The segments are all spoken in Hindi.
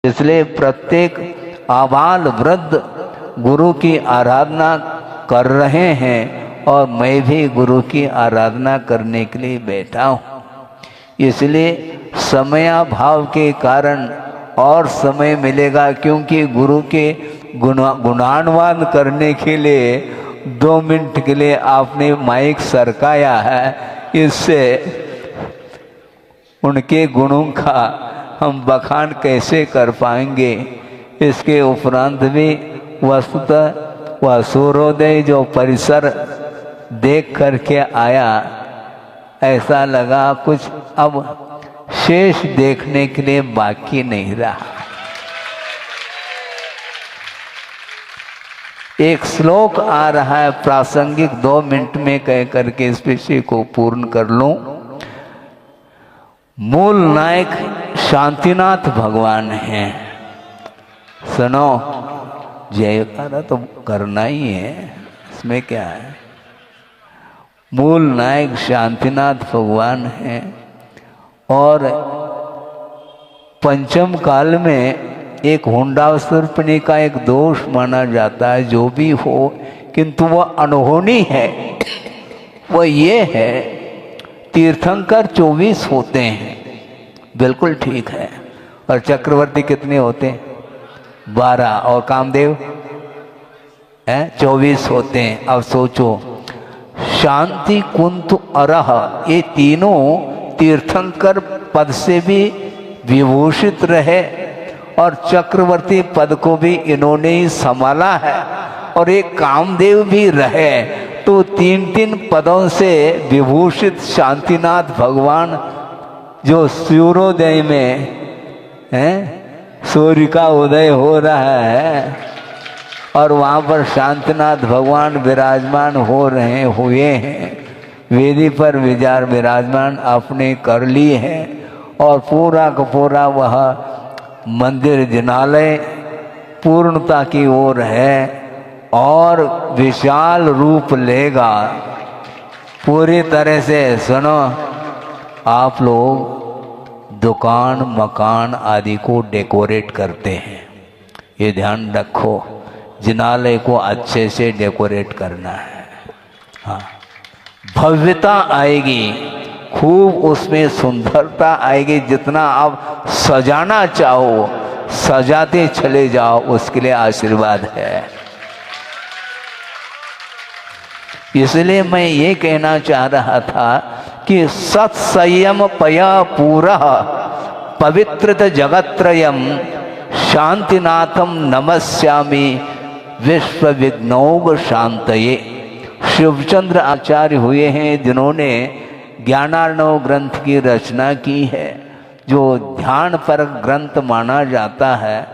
इसलिए प्रत्येक आबाल वृद्ध गुरु की आराधना कर रहे हैं और मैं भी गुरु की आराधना करने के लिए बैठा हूँ। इसलिए समयाभाव के कारण और समय मिलेगा, क्योंकि गुरु के गुणानुवाद करने के लिए 2 मिनट के लिए आपने माइक सरकाया है। इससे उनके गुणों का हम बखान कैसे कर पाएंगे। इसके उपरांत भी वस्तुतः वह सूर्योदय जो परिसर देख करके आया, ऐसा लगा कुछ अब शेष देखने के लिए बाकी नहीं रहा। एक श्लोक आ रहा है प्रासंगिक, 2 मिनट में कह करके इस विषय को पूर्ण कर लूं। मूल नायक शांतिनाथ भगवान हैं। सुनो, जयकारा तो करना ही है, इसमें क्या है। मूल नायक शांतिनाथ भगवान हैं और पंचम काल में एक हुंडासुरपणी का एक दोष माना जाता है। जो भी हो, किंतु वह अनहोनी है। वह ये है, तीर्थंकर 24 होते हैं, बिल्कुल ठीक है। और चक्रवर्ती कितने होते हैं? 12। और कामदेव 24 होते हैं। अब सोचो, शांति, कुंत, अरह, ये तीनों तीर्थंकर पद से भी विभूषित रहे और चक्रवर्ती पद को भी इन्होंने ही संभाला है। और एक कामदेव भी रहे, तो 3 पदों से विभूषित शांतिनाथ भगवान जो सूर्योदय में सूर्य का उदय हो रहा है और वहाँ पर शांतिनाथ भगवान विराजमान हुए हैं, वेदी पर विराजमान आपने कर ली है। और पूरा का पूरा वह मंदिर जिनालय पूर्णता की ओर है और विशाल रूप लेगा पूरी तरह से। सुनो, आप लोग दुकान मकान आदि को डेकोरेट करते हैं, ये ध्यान रखो, जिनालय को अच्छे से डेकोरेट करना है। हाँ, भव्यता आएगी, खूब उसमें सुंदरता आएगी। जितना आप सजाना चाहो सजाते चले जाओ, उसके लिए आशीर्वाद है। इसलिए मैं ये कहना चाह रहा था कि सत संयम पया पूरा पवित्रत जगत्रयम शांतिनाथम नमस्यामि विश्व विघ्नौघ शांतये। शिवचंद्र आचार्य हुए हैं जिन्होंने ज्ञानार्णव ग्रंथ की रचना की है, जो ध्यान पर ग्रंथ माना जाता है।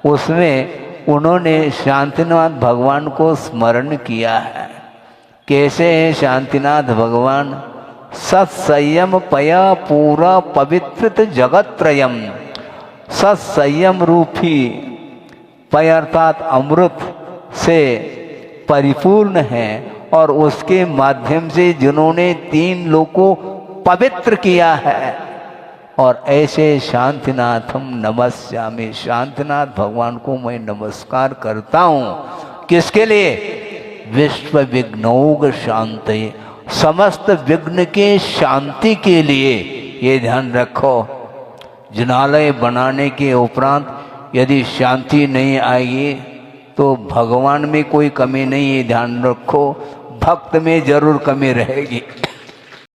उसमें उन्होंने शांतिनाथ भगवान को स्मरण किया है। कैसे हैं शांतिनाथ भगवान? सत्संयम पया पूरा पवित्रत जगत्रयम। सत्संयम रूपी पय अर्थात अमृत से परिपूर्ण है और उसके माध्यम से जिन्होंने 3 लोगों को पवित्र किया है। और ऐसे शांतिनाथम नमस्यामि, शांतिनाथ भगवान को मैं नमस्कार करता हूँ। किसके लिए? विश्व विघ्नौघ शांतये, समस्त विघ्न के शांति के लिए। ये ध्यान रखो, जिनालय बनाने के उपरांत यदि शांति नहीं आएगी तो भगवान में कोई कमी नहीं है, ध्यान रखो, भक्त में जरूर कमी रहेगी।